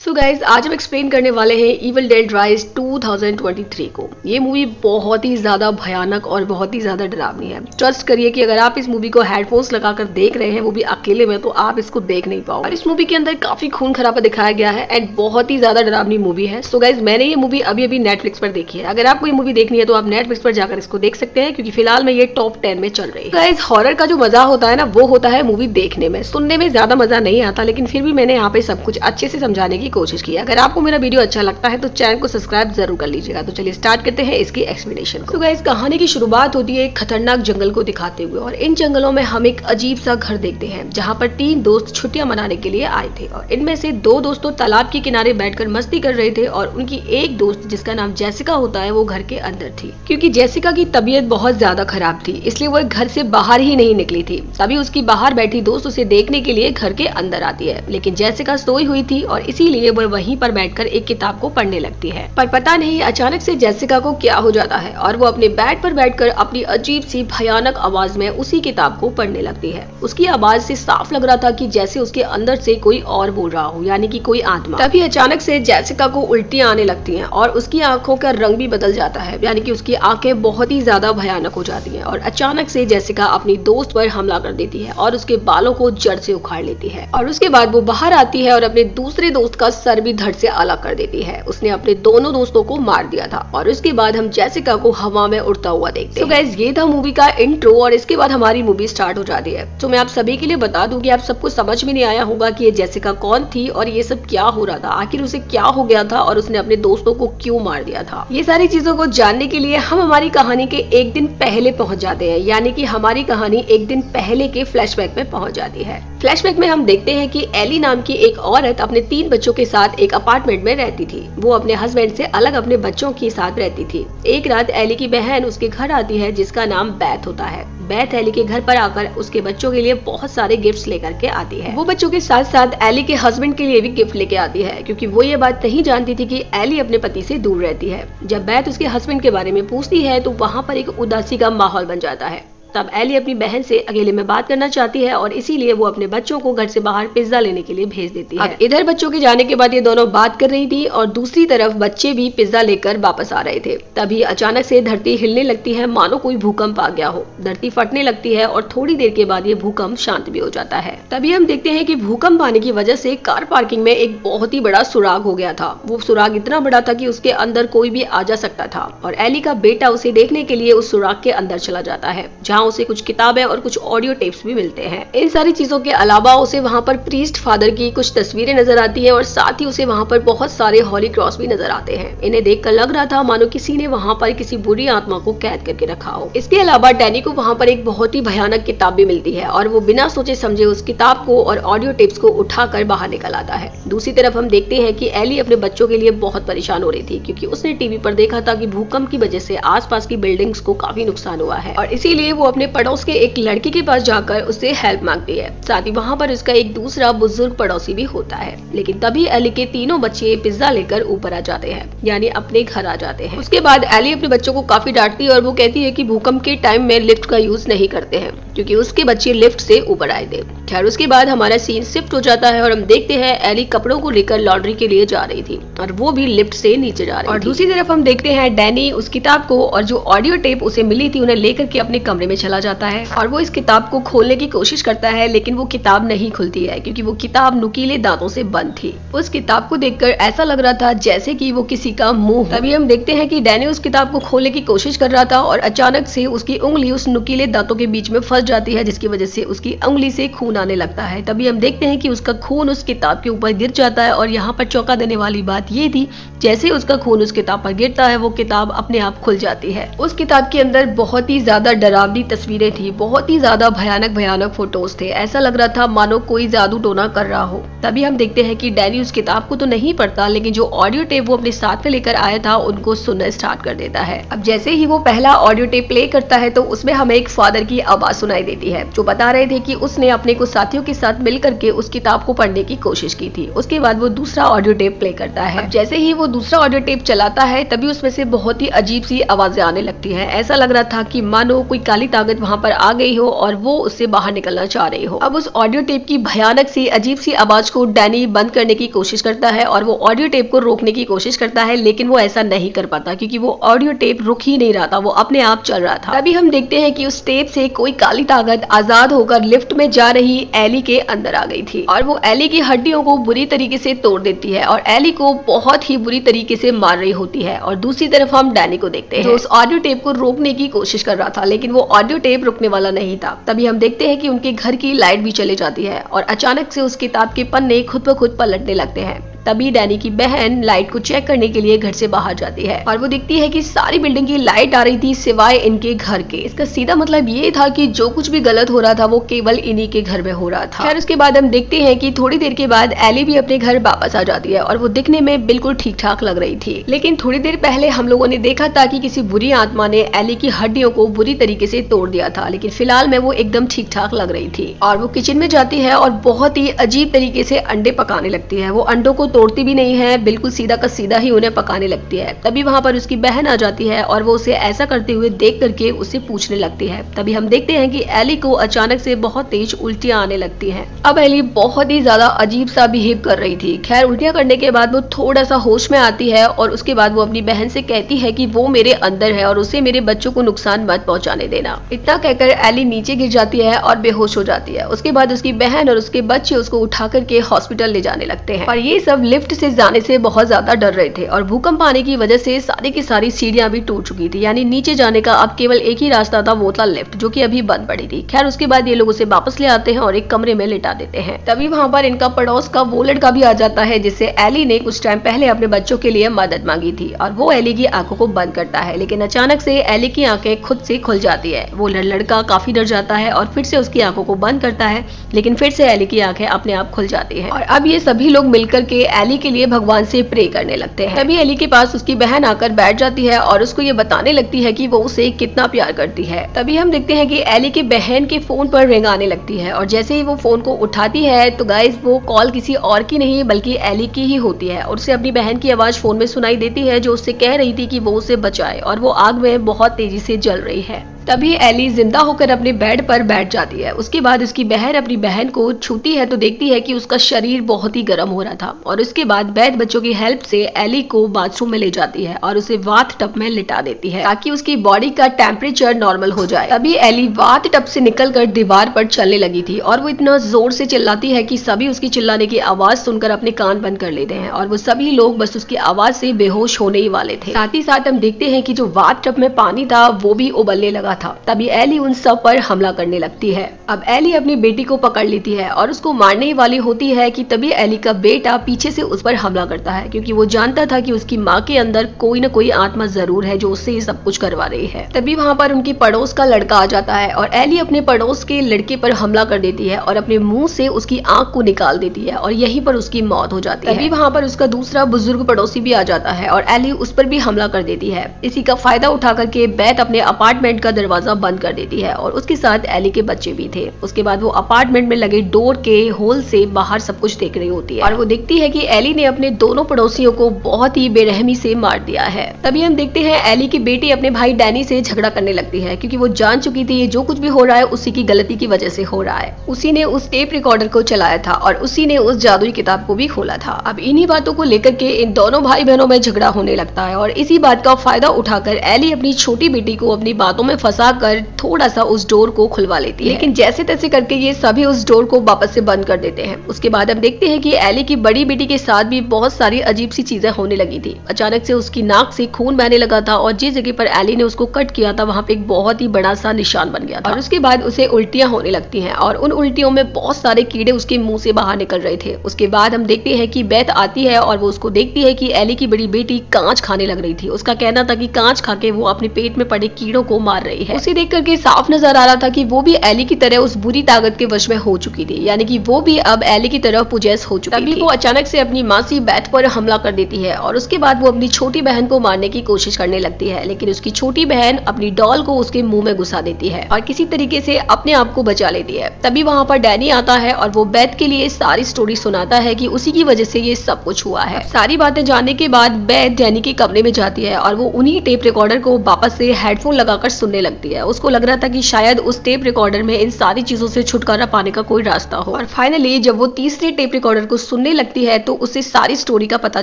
So guys आज हम explain करने वाले हैं इविल डेड राइज 2023 को। ये मूवी बहुत ही ज्यादा भयानक और बहुत ही ज्यादा डरावनी है। ट्रस्ट करिए कि अगर आप इस मूवी को हेडफोन्स लगाकर देख रहे हैं वो भी अकेले में, तो आप इसको देख नहीं पाओगे। और इस मूवी के अंदर काफी खून खराबा दिखाया गया है एंड बहुत ही ज्यादा डरावनी मूवी है। सो गाइज मैंने ये मूवी अभी नेटफ्लिक्स पर देखी है। अगर आपको ये मूवी देखनी है तो आप नेटफ्लिक्स पर जाकर इसको देख सकते हैं, क्योंकि फिलहाल में ये टॉप 10 में चल रही है। गाइज हॉरर का जो मजा होता है ना, वो होता है मूवी देखने में। सुनने में ज्यादा मजा नहीं आता, लेकिन फिर भी मैंने यहाँ पे सब कुछ अच्छे से समझाने की कोशिश की। अगर आपको मेरा वीडियो अच्छा लगता है तो चैनल को सब्सक्राइब जरूर कर लीजिएगा। तो चलिए स्टार्ट करते हैं इसकी एक्सप्लेनेशन को। तो गाइस कहानी की शुरुआत होती है एक खतरनाक जंगल को दिखाते हुए, और इन जंगलों में हम एक अजीब सा घर देखते हैं जहाँ पर 3 दोस्त छुट्टियां मनाने के लिए आए थे। और इनमें से 2 दोस्त तो तालाब के किनारे बैठकर मस्ती कर रहे थे, और उनकी एक दोस्त जिसका नाम जेसिका होता है वो घर के अंदर थी। क्योंकि जेसिका की तबीयत बहुत ज्यादा खराब थी, इसलिए वो घर से बाहर ही नहीं निकली थी। तभी उसकी बाहर बैठी दोस्त उसे देखने के लिए घर के अंदर आती है, लेकिन जेसिका सोई हुई थी और इसीलिए वो वहीं पर बैठकर एक किताब को पढ़ने लगती है। पर पता नहीं अचानक से जेसिका को क्या हो जाता है और वो अपने बेड पर बैठकर अपनी अजीब सी भयानक आवाज में उसी किताब को पढ़ने लगती है। उसकी आवाज से साफ लग रहा था कि जैसे उसके अंदर से कोई और बोल रहा हो, यानी कि कोई आत्मा। तभी अचानक से जेसिका को उल्टियां आने लगती हैं और उसकी आंखों का रंग भी बदल जाता है, यानी कि उसकी आंखें बहुत ही ज्यादा भयानक हो जाती हैं। और अचानक से जेसिका अपनी दोस्त पर हमला कर देती है और उसके बालों को जड़ से उखाड़ लेती है। और उसके बाद वो बाहर आती है और अपने दूसरे दोस्त का सर भी धड़ से अलग कर देती है। उसने अपने दोनों दोस्तों को मार दिया था। और उसके बाद हम जेसिका को हवा में उड़ता हुआ देखते हैं। तो गाइस ये था मूवी का इंट्रो, और इसके बाद हमारी मूवी स्टार्ट हो जाती है। तो मैं आप सभी के लिए बता दूं कि आप सबको समझ में नहीं आया होगा कि ये जेसिका कौन थी और ये सब क्या हो रहा था, आखिर उसे क्या हो गया था और उसने अपने दोस्तों को क्यों मार दिया था। ये सारी चीजों को जानने के लिए हम हमारी कहानी के एक दिन पहले पहुंच जाते हैं, यानी कि हमारी कहानी एक दिन पहले के फ्लैशबैक में पहुंच जाती है। फ्लैशबैक में हम देखते हैं कि एली नाम की एक औरत अपने 3 बच्चों के साथ एक अपार्टमेंट में रहती थी। वो अपने हस्बैंड से अलग अपने बच्चों के साथ रहती थी। एक रात एली की बहन उसके घर आती है जिसका नाम बैथ होता है। बैथ एली के घर पर आकर उसके बच्चों के लिए बहुत सारे गिफ्ट्स लेकर के आती है। वो बच्चों के साथ साथ एली के हस्बैंड के लिए भी गिफ्ट लेके आती है, क्योंकि वो ये बात नहीं जानती थी कि एली अपने पति से दूर रहती है। जब बैथ उसके हस्बैंड के बारे में पूछती है तो वहाँ पर एक उदासी का माहौल बन जाता है। तब एली अपनी बहन से अकेले में बात करना चाहती है और इसीलिए वो अपने बच्चों को घर से बाहर पिज्जा लेने के लिए भेज देती है। अब इधर बच्चों के जाने के बाद ये दोनों बात कर रही थी और दूसरी तरफ बच्चे भी पिज्जा लेकर वापस आ रहे थे। तभी अचानक से धरती हिलने लगती है, मानो कोई भूकंप आ गया हो। धरती फटने लगती है और थोड़ी देर के बाद ये भूकंप शांत भी हो जाता है। तभी हम देखते हैं कि भूकंप आने की वजह से कार पार्किंग में एक बहुत ही बड़ा सुराग हो गया था। वो सुराग इतना बड़ा था कि उसके अंदर कोई भी आ जा सकता था, और एली का बेटा उसे देखने के लिए उस सुराग के अंदर चला जाता है, जहाँ उसे कुछ किताबें और कुछ ऑडियो टेप्स भी मिलते हैं। इन सारी चीजों के अलावा उसे वहाँ पर प्रीस्ट फादर की कुछ तस्वीरें नजर आती है, और साथ ही उसे वहाँ पर बहुत सारे हॉली क्रॉस भी नजर आते हैं। इन्हें देखकर लग रहा था मानो किसी ने वहाँ पर किसी बुरी आत्मा को कैद करके रखा हो। इसके अलावा डैनी को वहाँ पर एक बहुत ही भयानक किताब भी मिलती है, और वो बिना सोचे समझे उस किताब को और ऑडियो टेप्स को उठाकर बाहर निकल आता है। दूसरी तरफ हम देखते हैं कि एली अपने बच्चों के लिए बहुत परेशान हो रही थी, क्योंकि उसने टीवी पर देखा था कि भूकंप की वजह से आसपास की बिल्डिंग्स को काफी नुकसान हुआ है, और इसीलिए वो अपने पड़ोस के एक लड़के के पास जाकर उससे हेल्प मांगती है। साथ ही वहाँ पर उसका एक दूसरा बुजुर्ग पड़ोसी भी होता है। लेकिन तभी एली के तीनों बच्चे पिज्जा लेकर ऊपर आ जाते हैं, यानी अपने घर आ जाते हैं। उसके बाद एली अपने बच्चों को काफी डांटती है और वो कहती है कि भूकंप के टाइम में लिफ्ट का यूज नहीं करते हैं, क्योंकि उसके बच्चे लिफ्ट से ऊपर आए थे। खैर उसके बाद हमारा सीन शिफ्ट हो जाता है और हम देखते हैं एली कपड़ों को लेकर लॉन्ड्री के लिए जा रही थी, और वो भी लिफ्ट से नीचे जा रही थी। और दूसरी तरफ हम देखते हैं डैनी उस किताब को और जो ऑडियो टेप उसे मिली थी उन्हें लेकर के अपने कमरे में चला जाता है, और वो इस किताब को खोलने की कोशिश करता है, लेकिन वो किताब नहीं खुलती है, क्योंकि वो किताब नुकीले दांतों से बंद थी। उस किताब को देखकर ऐसा लग रहा था जैसे कि वो किसी का मुंह। तभी हम देखते हैं कि डैनी उस किताब को खोलने की कोशिश कर रहा था, और अचानक से उसकी उंगली उस नुकीले दांतों के बीच में फंस जाती है, जिसकी वजह से उसकी उंगली से खून आने लगता है। तभी हम देखते हैं कि उसका खून उस किताब के ऊपर गिर जाता है, और यहाँ पर चौंका देने वाली बात ये थी, जैसे उसका खून उस किताब पर गिरता है वो किताब अपने आप खुल जाती है। उस किताब के अंदर बहुत ही ज्यादा डरावनी तस्वीरें थी, बहुत ही ज्यादा भयानक फोटोज थे। ऐसा लग रहा था मानो कोई जादू टोना कर रहा हो। तभी हम देखते हैं कि डैनी उस किताब को तो नहीं पढ़ता, लेकिन जो ऑडियो टेप वो अपने साथ में लेकर आया था उनको सुनना स्टार्ट कर देता है। अब जैसे ही वो पहला ऑडियो टेप प्ले करता है तो उसमें हमें एक फादर की आवाज सुनाई देती है, जो बता रहे थे कि उसने अपने कुछ साथियों के साथ मिलकर के उस किताब को पढ़ने की कोशिश की थी। उसके बाद वो दूसरा ऑडियो टेप प्ले करता है। अब जैसे ही वो दूसरा ऑडियो टेप चलाता है तभी उसमें से बहुत ही अजीब सी आवाजें आने लगती है। ऐसा लग रहा था कि मानो कोई काली ताकत वहां पर आ गई हो और वो उससे बाहर निकलना चाह रही हो। अब उस ऑडियो टेप की भयानक सी अजीब सी आवाज को डैनी बंद करने की कोशिश करता है और वो ऑडियो टेप को रोकने की कोशिश करता है, लेकिन वो ऐसा नहीं कर पाता क्योंकि वो ऑडियो टेप रुक ही नहीं रहा था, वो अपने आप चल रहा था। तभी हम देखते हैं कि उस टेप से कोई काली ताकत आजाद होकर लिफ्ट में जा रही एली के अंदर आ गई थी और वो एली की हड्डियों को बुरी तरीके से तोड़ देती है और एली को बहुत ही बुरी तरीके से मार रही होती है। और दूसरी तरफ हम डैनी को देखते हैं जो उस ऑडियो टेप को रोकने की कोशिश कर रहा था, लेकिन वो ऑडियो टेप रुकने वाला नहीं था। तभी हम देखते हैं कि उनके घर की लाइट भी चली जाती है और अचानक से उस किताब के पन्ने खुद ब खुद पलटने लगते हैं। तभी डैनी की बहन लाइट को चेक करने के लिए घर से बाहर जाती है और वो देखती है कि सारी बिल्डिंग की लाइट आ रही थी सिवाय इनके घर के। इसका सीधा मतलब ये था कि जो कुछ भी गलत हो रहा था वो केवल इन्हीं के घर में हो रहा था। खैर उसके बाद हम देखते हैं कि थोड़ी देर के बाद एली भी अपने घर वापस आ जाती है और वो दिखने में बिल्कुल ठीक ठाक लग रही थी, लेकिन थोड़ी देर पहले हम लोगों ने देखा था कि किसी बुरी आत्मा ने एली की हड्डियों को बुरी तरीके से तोड़ दिया था, लेकिन फिलहाल में वो एकदम ठीक ठाक लग रही थी। और वो किचन में जाती है और बहुत ही अजीब तरीके से अंडे पकाने लगती है। वो अंडों को तोड़ती भी नहीं है, बिल्कुल सीधा का सीधा ही उन्हें पकाने लगती है। तभी वहां पर उसकी बहन आ जाती है और वो उसे ऐसा करते हुए देख करके उससे पूछने लगती है। तभी हम देखते हैं कि एली को अचानक से बहुत तेज उल्टियां आने लगती हैं। अब एली बहुत ही ज्यादा अजीब सा बिहेव कर रही थी। खैर उल्टियां करने के बाद वो थोड़ा सा होश में आती है और उसके बाद वो अपनी बहन से कहती है कि वो मेरे अंदर है और उसे मेरे बच्चों को नुकसान मत पहुंचाने देना। इतना कहकर एली नीचे गिर जाती है और बेहोश हो जाती है। उसके बाद उसकी बहन और उसके बच्चे उसको उठा करके हॉस्पिटल ले जाने लगते हैं और ये सब लिफ्ट से जाने से बहुत ज्यादा डर रहे थे और भूकंप आने की वजह से सारी की सारी सीढ़ियां भी टूट चुकी थी, यानी नीचे जाने का अब केवल एक ही रास्ता था, वो था लिफ्ट, जो कि अभी बंद पड़ी थी। खैर उसके बाद ये लोग उसे वापस ले आते हैं और एक कमरे में लिटा देते हैं। तभी वहां पर इनका पड़ोस का वो लड़का भी आ जाता है जिससे एली ने कुछ टाइम पहले अपने बच्चों के लिए मदद मांगी थी और वो एली की आंखों को बंद करता है, लेकिन अचानक से एली की आंखें खुद से खुल जाती है। वो लड़का काफी डर जाता है और फिर से उसकी आंखों को बंद करता है, लेकिन फिर से एली की आंखें अपने आप खुल जाती है और अब ये सभी लोग मिलकर के एली के लिए भगवान से प्रे करने लगते हैं। तभी एली के पास उसकी बहन आकर बैठ जाती है और उसको ये बताने लगती है कि वो उसे कितना प्यार करती है। तभी हम देखते हैं कि एली के बहन के फोन पर रिंग आने लगती है और जैसे ही वो फोन को उठाती है तो गाइस वो कॉल किसी और की नहीं बल्कि एली की ही होती है और उसे अपनी बहन की आवाज फोन में सुनाई देती है जो उससे कह रही थी कि वो उसे बचाए और वो आग में बहुत तेजी से जल रही है। तभी एली जिंदा होकर अपने बेड पर बैठ जाती है। उसके बाद उसकी बहन अपनी बहन को छूती है तो देखती है कि उसका शरीर बहुत ही गर्म हो रहा था और उसके बाद वैद्य बच्चों की हेल्प से एली को बाथरूम में ले जाती है और उसे वात टब में लिटा देती है ताकि उसकी बॉडी का टेम्परेचर नॉर्मल हो जाए। तभी एली वात टब से निकलकर दीवार पर चलने लगी थी और वो इतना जोर से चिल्लाती है कि सभी उसकी चिल्लाने की आवाज सुनकर अपने कान बंद कर लेते हैं और वो सभी लोग बस उसकी आवाज से बेहोश होने ही वाले थे। साथ ही साथ हम देखते हैं कि जो वात टब में पानी था वो भी उबलने लगा था। तभी एली उन सब पर हमला करने लगती है। अब एली अपनी बेटी को पकड़ लेती है और उसको मारने वाली होती है कि तभी एली का बेटा पीछे से उस पर हमला करता है क्योंकि वो जानता था कि उसकी माँ के अंदर कोई न कोई आत्मा जरूर है जो उससे ये सब कुछ करवा रही है। तभी वहां पर उनकी पड़ोस का लड़का आ जाता है और एली अपने पड़ोस के लड़के पर हमला कर देती है और अपने मुंह से उसकी आंख को निकाल देती है और यहीं पर उसकी मौत हो जाती है। तभी वहां पर उसका दूसरा बुजुर्ग पड़ोसी भी आ जाता है और एली उस पर भी हमला कर देती है। इसी का फायदा उठा करके बैथ अपने अपार्टमेंट का दरवाजा बंद कर देती है और उसके साथ एली के बच्चे भी थे। उसके बाद वो अपार्टमेंट में लगे डोर के होल से बाहर सब कुछ देख रही होती है और वो देखती है कि एली ने अपने दोनों पड़ोसियों को बहुत ही बेरहमी से मार दिया है। तभी हम देखते हैं एली की बेटी अपने भाई डैनी से झगड़ा करने लगती है क्योंकि वो जान चुकी थी ये जो कुछ भी हो रहा है उसी की गलती की वजह से हो रहा है। उसी ने उस टेप रिकॉर्डर को चलाया था और उसी ने उस जादुई किताब को भी खोला था। अब इन्हीं बातों को लेकर के इन दोनों भाई बहनों में झगड़ा होने लगता है और इसी बात का फायदा उठाकर एली अपनी छोटी बेटी को अपनी बातों में फंसा कर थोड़ा सा उस डोर को खुलवा लेती है, लेकिन जैसे तैसे करके ये सभी उस डोर को वापस से बंद कर देते हैं। उसके बाद हम देखते हैं कि एली की बड़ी बेटी के साथ भी बहुत सारी अजीब सी चीजें होने लगी थी। अचानक से उसकी नाक से खून बहने लगा था और जिस जगह पर एली ने उसको कट किया था वहां पे एक बहुत ही बड़ा सा निशान बन गया था और उसके बाद उसे उल्टियां होने लगती हैं और उन उल्टियों में बहुत सारे कीड़े उसके मुंह से बाहर निकल रहे थे। उसके बाद हम देखते हैं कि बैथ आती है और वो उसको देखती है कि एली की बड़ी बेटी कांच खाने लग रही थी। उसका कहना था कि कांच खा के वो अपने पेट में पड़े कीड़ों को मार रही है। उसे देख करके साफ नजर आ रहा था कि वो भी एली की तरह उस बुरी ताकत के वश में हो चुकी थी, यानी कि वो भी अब एली की तरह पुजेस हो चुकी थी। तभी वो अचानक से अपनी मासी बैथ पर हमला कर देती है और उसके बाद वो अपनी छोटी बहन को मारने की कोशिश करने लगती है, लेकिन उसकी छोटी बहन अपनी डॉल को उसके मुंह में घुसा देती है और किसी तरीके से अपने आप को बचा लेती है। तभी वहां पर डैनी आता है और वो बैथ के लिए सारी स्टोरी सुनाता है कि उसी की वजह से ये सब कुछ हुआ है। सारी बातें जानने के बाद बैथ डैनी के कमरे में जाती है और वो उन्हीं टेप रिकॉर्डर को वापस से हेडफोन लगाकर सुनने लगती है। उसको लग रहा था कि शायद उस टेप रिकॉर्डर में इन सारी चीजों से छुटकारा पाने का कोई रास्ता हो। और फाइनली जब वो तीसरे टेप रिकॉर्डर को सुनने लगती है तो उसे सारी स्टोरी का पता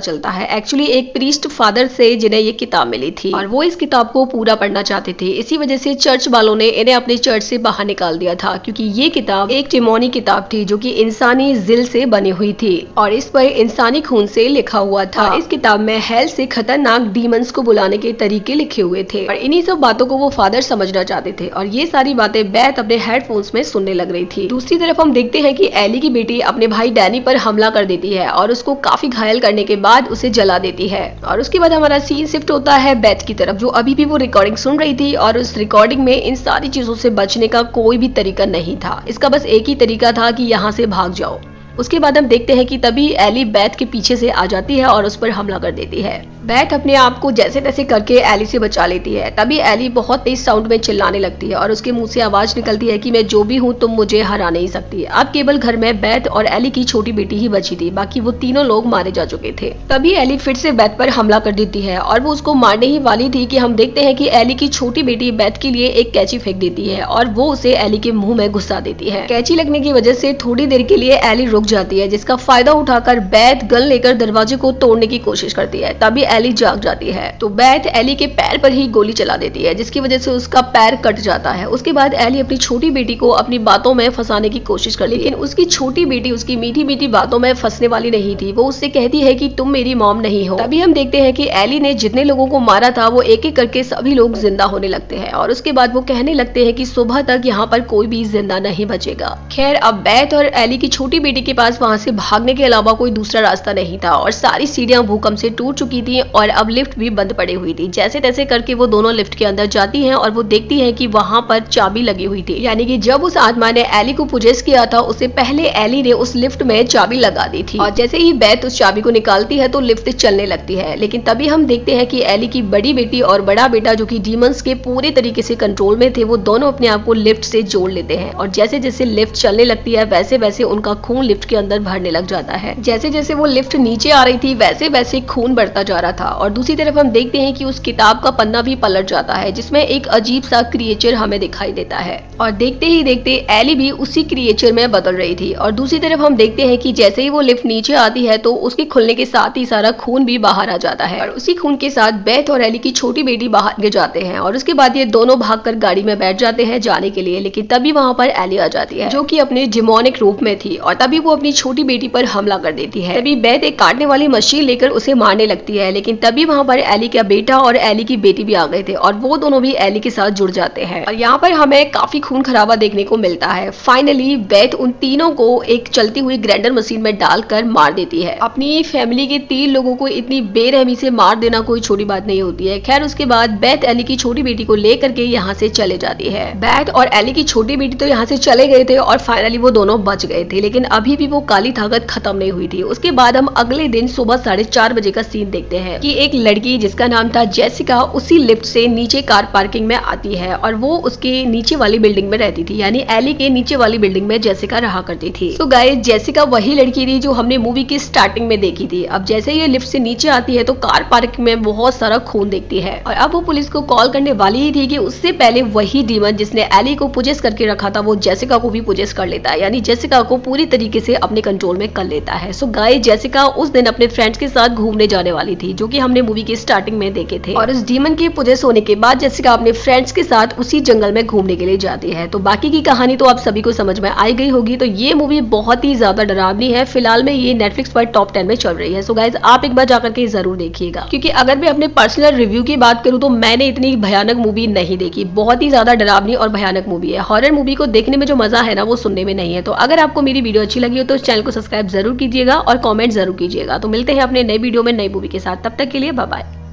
चलता है। एक्चुअली एक प्रीस्ट फादर से जिन्हें ये किताब मिली थी और वो इस किताब को पूरा पढ़ना चाहते थे। इसी वजह से चर्च वालों ने इन्हें अपने चर्च से बाहर निकाल दिया था, क्योंकि ये किताब एक टिमोनी किताब थी जो कि इंसानी जिल से बनी हुई थी और इस पर इंसानी खून से लिखा हुआ था। इस किताब में हेल से खतरनाक डीमंस को बुलाने के तरीके लिखे हुए थे और इन्हीं सब बातों को वो फादर समझना चाहते थे और ये सारी बातें बेथ अपने हेडफोन्स में सुनने लग रही थी। दूसरी तरफ हम देखते हैं कि एली की बेटी अपने भाई डैनी पर हमला कर देती है और उसको काफी घायल करने के बाद उसे जला देती है। और उसके बाद हमारा सीन शिफ्ट होता है बेथ की तरफ, जो अभी भी वो रिकॉर्डिंग सुन रही थी और उस रिकॉर्डिंग में इन सारी चीजों से बचने का कोई भी तरीका नहीं था। इसका बस एक ही तरीका था कि यहाँ से भाग जाओ। उसके बाद हम देखते हैं कि तभी एली बेथ के पीछे से आ जाती है और उस पर हमला कर देती है। बेथ अपने आप को जैसे तैसे करके एली से बचा लेती है। तभी एली बहुत तेज साउंड में चिल्लाने लगती है और उसके मुंह से आवाज निकलती है कि मैं जो भी हूँ तुम मुझे हरा नहीं सकती। अब केवल घर में बेथ और एली की छोटी बेटी ही बची थी, बाकी वो तीनों लोग मारे जा चुके थे। तभी एली फिर से बेथ पर हमला कर देती है और वो उसको मारने ही वाली थी कि हम देखते हैं कि एली की छोटी बेटी बेथ के लिए एक कैंची फेंक देती है और वो उसे एली के मुंह में घुसा देती है। कैंची लगने की वजह से थोड़ी देर के लिए एली रुक जाती है, जिसका फायदा उठाकर बेथ गन लेकर दरवाजे को तोड़ने की कोशिश करती है। तभी एली जाग जाती है तो बेथ एली के पैर पर ही गोली चला देती है, जिसकी वजह से उसका पैर कट जाता है। उसके बाद एली अपनी छोटी बेटी को अपनी बातों में फंसाने की कोशिश करती है, लेकिन उसकी छोटी बेटी उसकी मीठी मीठी बातों में फंसने वाली नहीं थी। वो उससे कहती है कि तुम मेरी मॉम नहीं हो। तभी हम देखते हैं कि एली ने जितने लोगों को मारा था वो एक एक करके सभी लोग जिंदा होने लगते हैं और उसके बाद वो कहने लगते हैं कि सुबह तक यहाँ पर कोई भी जिंदा नहीं बचेगा। खैर अब बेथ और एली की छोटी बेटी के पास वहां से भागने के अलावा कोई दूसरा रास्ता नहीं था और सारी सीढ़ियां भूकंप से टूट चुकी थी और अब लिफ्ट भी बंद पड़ी हुई थी। जैसे तैसे करके वो दोनों लिफ्ट के अंदर जाती हैं और वो देखती हैं कि वहां पर चाबी लगी हुई थी, यानी कि जब उस आत्मा ने एली को पोजेस किया था उससे पहले एली ने उस लिफ्ट में चाबी लगा दी थी। और जैसे ही बेथ उस चाबी को निकालती है तो लिफ्ट चलने लगती है। लेकिन तभी हम देखते हैं कि एली की बड़ी बेटी और बड़ा बेटा जो कि डीमंस के पूरे तरीके से कंट्रोल में थे, वो दोनों अपने आप को लिफ्ट से जोड़ लेते हैं और जैसे जैसे लिफ्ट चलने लगती है वैसे वैसे उनका खून लिफ्ट के अंदर भरने लग जाता है। जैसे जैसे वो लिफ्ट नीचे आ रही थी वैसे वैसे खून बढ़ता जा रहा था। और दूसरी तरफ हम देखते हैं कि उस किताब का पन्ना भी पलट जाता है, जिसमें एक अजीब सा क्रिएचर हमें दिखाई देता है और देखते ही देखते एली भी उसी क्रिएचर में बदल रही थी। और दूसरी तरफ हम देखते हैं कि जैसे ही वो लिफ्ट नीचे आती है तो उसके खुलने के साथ ही सारा खून भी बाहर आ जाता है और उसी खून के साथ बेथ और एली की छोटी बेटी बाहर गिर जाते हैं और उसके बाद ये दोनों भागकर गाड़ी में बैठ जाते हैं जाने के लिए। लेकिन तभी वहां पर एली आ जाती है जो कि अपने डिमोनिक रूप में थी और तभी वो अपनी छोटी बेटी पर हमला कर देती है। तभी बेथ एक काटने वाली मशीन लेकर उसे मारने लगती है, लेकिन तभी वहां पर एली का बेटा और एली की बेटी भी आ गए थे और वो दोनों भी एली के साथ जुड़ जाते हैं और यहाँ पर हमें काफी खून खराबा देखने को मिलता है। फाइनली बेथ उन तीनों को एक चलती हुई ग्राइंडर मशीन में डालकर मार देती है। अपनी फैमिली के 3 लोगों को इतनी बेरहमी से मार देना कोई छोटी बात नहीं होती है। खैर उसके बाद बेथ एली की छोटी बेटी को लेकर के यहाँ से चले जाती है। बेथ और एली की छोटी बेटी तो यहाँ से चले गए थे और फाइनली वो दोनों बच गए थे, लेकिन अभी भी वो काली ताकत खत्म नहीं हुई थी। उसके बाद हम अगले दिन सुबह 4:30 बजे का सीन देखते हैं कि एक लड़की जिसका नाम था जेसिका उसी लिफ्ट से नीचे कार पार्किंग में आती है और वो उसके नीचे वाली बिल्डिंग में रहती थी, यानी एली के नीचे वाली बिल्डिंग में जेसिका रहा करती थी। तो गाइस जेसिका वही लड़की थी जो हमने मूवी की स्टार्टिंग में देखी थी। अब जैसे ये लिफ्ट से नीचे आती है तो कार पार्किंग में बहुत सारा खून देखती है और अब वो पुलिस को कॉल करने वाली ही थी कि उससे पहले वही डीमन जिसने एली को पोजेस करके रखा था वो जेसिका को भी पोजेस कर लेता है, यानी जेसिका को पूरी तरीके से अपने कंट्रोल में कर लेता है। सो गाइस जेसिका उस दिन अपने फ्रेंड्स के साथ घूमने जाने वाली थी जो कि हमने मूवी की स्टार्टिंग में देखे थे और उस डीमन के पोजेस होने के बाद जेसिका अपने फ्रेंड्स के साथ उसी जंगल में घूमने के लिए जाती है। तो बाकी की कहानी तो आप सभी को समझ में आई गई होगी। तो ये मूवी बहुत ही ज्यादा डरावनी है। फिलहाल में ये नेटफ्लिक्स पर टॉप 10 में चल रही है। सो गाइस आप एक बार जाकर के जरूर देखिएगा, क्योंकि अगर मैं अपने पर्सनल रिव्यू की बात करूं तो मैंने इतनी भयानक मूवी नहीं देखी। बहुत ही ज्यादा डरावनी और भयानक मूवी है। हॉरर मूवी को देखने में जो मजा है ना वो सुनने में नहीं है। तो अगर आपको मेरी वीडियो अच्छी लगी हो तो चैनल को सब्सक्राइब जरूर कीजिएगा और कमेंट जरूर कीजिएगा। तो मिलते हैं अपने नए वीडियो में नई मूवी के साथ। तब तक के लिए बाय बाय।